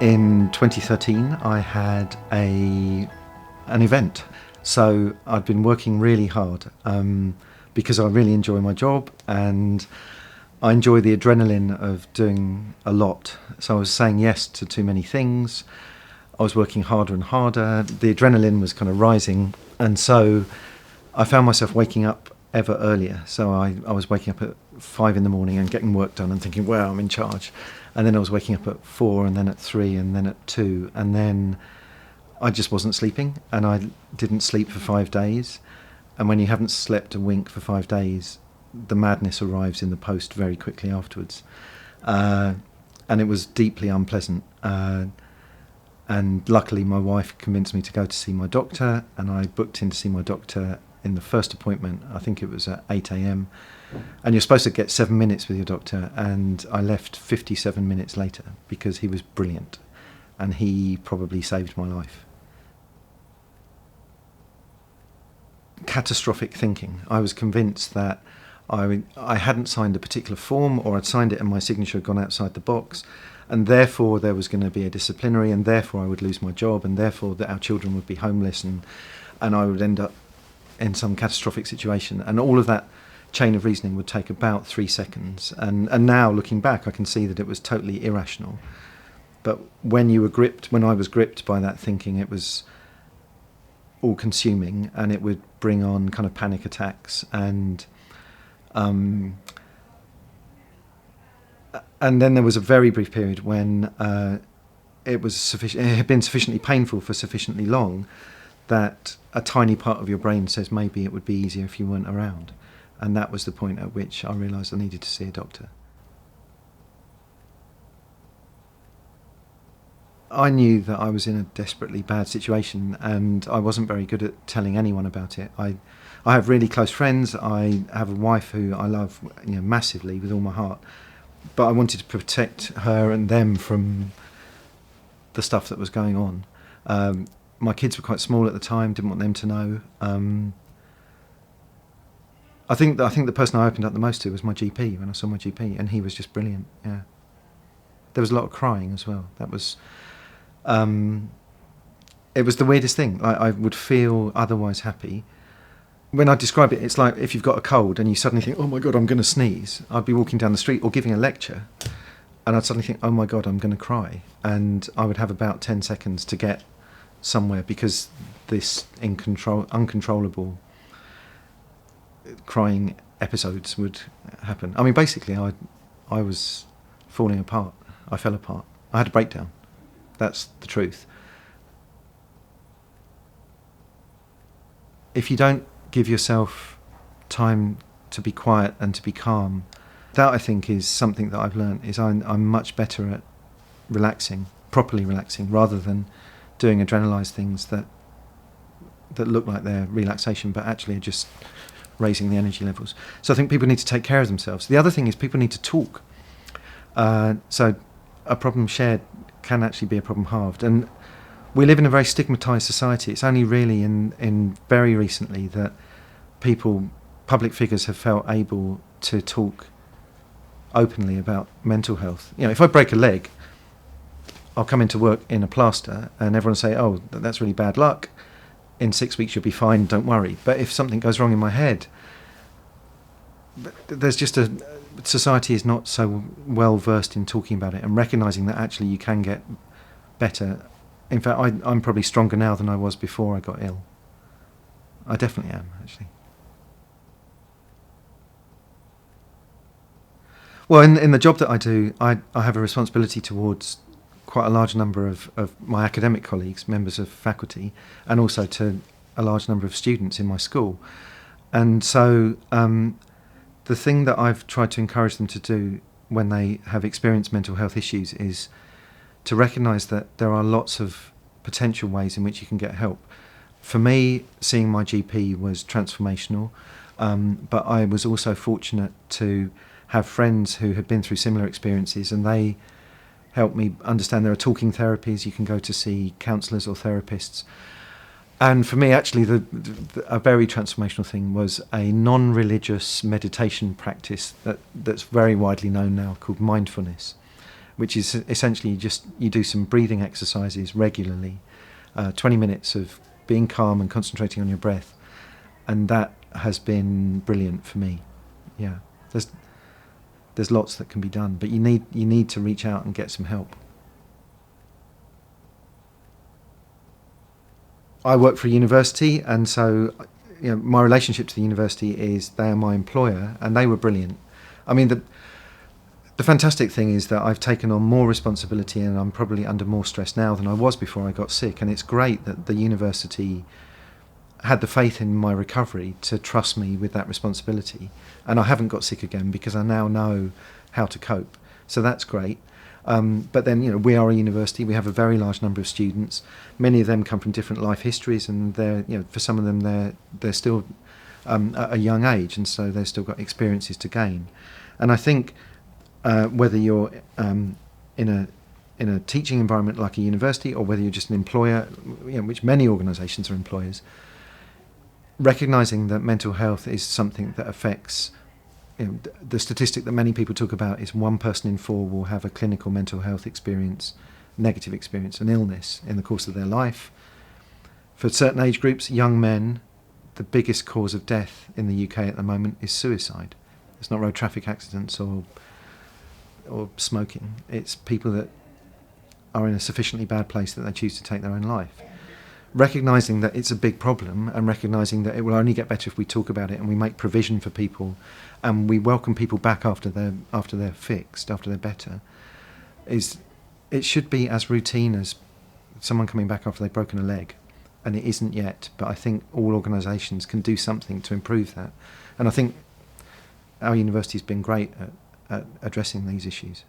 In 2013, I had an event. So I'd been working really hard because I really enjoy my job and I enjoy the adrenaline of doing a lot. So I was saying yes to too many things. I was working harder and harder. The adrenaline was kind of rising. And so I found myself waking up ever earlier. So I was waking up at 5 in the morning and getting work done and thinking, wow, I'm in charge. And then I was waking up at 4 and then at 3 and then at 2. And then I just wasn't sleeping and I didn't sleep for 5 days. And when you haven't slept a wink for 5 days, the madness arrives in the post very quickly afterwards. And it was deeply unpleasant. And luckily my wife convinced me to go to see my doctor, and I booked in to see my doctor in the first appointment. I think it was at 8 a.m. And you're supposed to get 7 minutes with your doctor, and I left 57 minutes later because he was brilliant and he probably saved my life. Catastrophic thinking. I was convinced that I hadn't signed a particular form, or I'd signed it and my signature had gone outside the box, and therefore there was going to be a disciplinary, and therefore I would lose my job, and therefore that our children would be homeless, and I would end up in some catastrophic situation. And all of that chain of reasoning would take about 3 seconds. And now looking back, I can see that it was totally irrational. But when I was gripped by that thinking, it was all consuming, and it would bring on kind of panic attacks and then there was a very brief period when it had been sufficiently painful for sufficiently long that a tiny part of your brain says maybe it would be easier if you weren't around. And that was the point at which I realised I needed to see a doctor. I knew that I was in a desperately bad situation, and I wasn't very good at telling anyone about it. I have really close friends. I have a wife who I love, massively with all my heart. But I wanted to protect her and them from the stuff that was going on. My kids were quite small at the time, didn't want them to know. I think the person I opened up the most to was my GP when I saw my GP, and he was just brilliant. Yeah, there was a lot of crying as well. That was, it was the weirdest thing. I would feel otherwise happy. When I describe it, it's like if you've got a cold and you suddenly think, oh my God, I'm going to sneeze. I'd be walking down the street or giving a lecture, and I'd suddenly think, oh my God, I'm going to cry. And I would have about 10 seconds to get somewhere because this uncontrollable crying episodes would happen. I mean, basically, I was falling apart. I fell apart. I had a breakdown. That's the truth. If you don't give yourself time to be quiet and to be calm, that I think is something that I've learned, is I'm much better at relaxing, properly relaxing, rather than doing adrenalised things that look like they're relaxation but actually are just raising the energy levels. So I think people need to take care of themselves. The other thing is people need to talk. So a problem shared can actually be a problem halved. And we live in a very stigmatised society. It's only really in very recently that public figures have felt able to talk openly about mental health. If I break a leg, I'll come into work in a plaster and everyone will say, oh, that's really bad luck. In 6 weeks you'll be fine, don't worry. But if something goes wrong in my head, there's just society is not so well versed in talking about it and recognising that actually you can get better. In fact, I'm probably stronger now than I was before I got ill. I definitely am, actually. Well, in the job that I do, I have a responsibility towards quite a large number of my academic colleagues, members of faculty, and also to a large number of students in my school. And so the thing that I've tried to encourage them to do when they have experienced mental health issues is to recognise that there are lots of potential ways in which you can get help. For me, seeing my GP was transformational, but I was also fortunate to have friends who had been through similar experiences, and they helped me understand there are talking therapies. You can go to see counsellors or therapists. And for me, actually, a very transformational thing was a non-religious meditation practice that's very widely known now, called mindfulness. which is essentially just you do some breathing exercises regularly, 20 minutes of being calm and concentrating on your breath, and that has been brilliant for me. Yeah, there's lots that can be done, but you need to reach out and get some help. I work for a university, and so my relationship to the university is they are my employer, and they were brilliant. I mean, the fantastic thing is that I've taken on more responsibility, and I'm probably under more stress now than I was before I got sick. And it's great that the university had the faith in my recovery to trust me with that responsibility. And I haven't got sick again because I now know how to cope. So that's great. But then, we are a university. We have a very large number of students. Many of them come from different life histories, and they're, for some of them, they're still at a young age, and so they've still got experiences to gain. And I think whether you're in a teaching environment like a university, or whether you're just an employer, which many organisations are employers, recognising that mental health is something that affects. The statistic that many people talk about is 1 person in 4 will have a clinical mental health experience, negative experience, an illness in the course of their life. For certain age groups, young men, the biggest cause of death in the UK at the moment is suicide. It's not road traffic accidents or smoking. It's people that are in a sufficiently bad place that they choose to take their own life. Recognising that it's a big problem, and recognising that it will only get better if we talk about it and we make provision for people and we welcome people back after they're fixed, after they're better, it should be as routine as someone coming back after they've broken a leg. And it isn't yet, but I think all organisations can do something to improve that. And I think our university's been great at addressing these issues.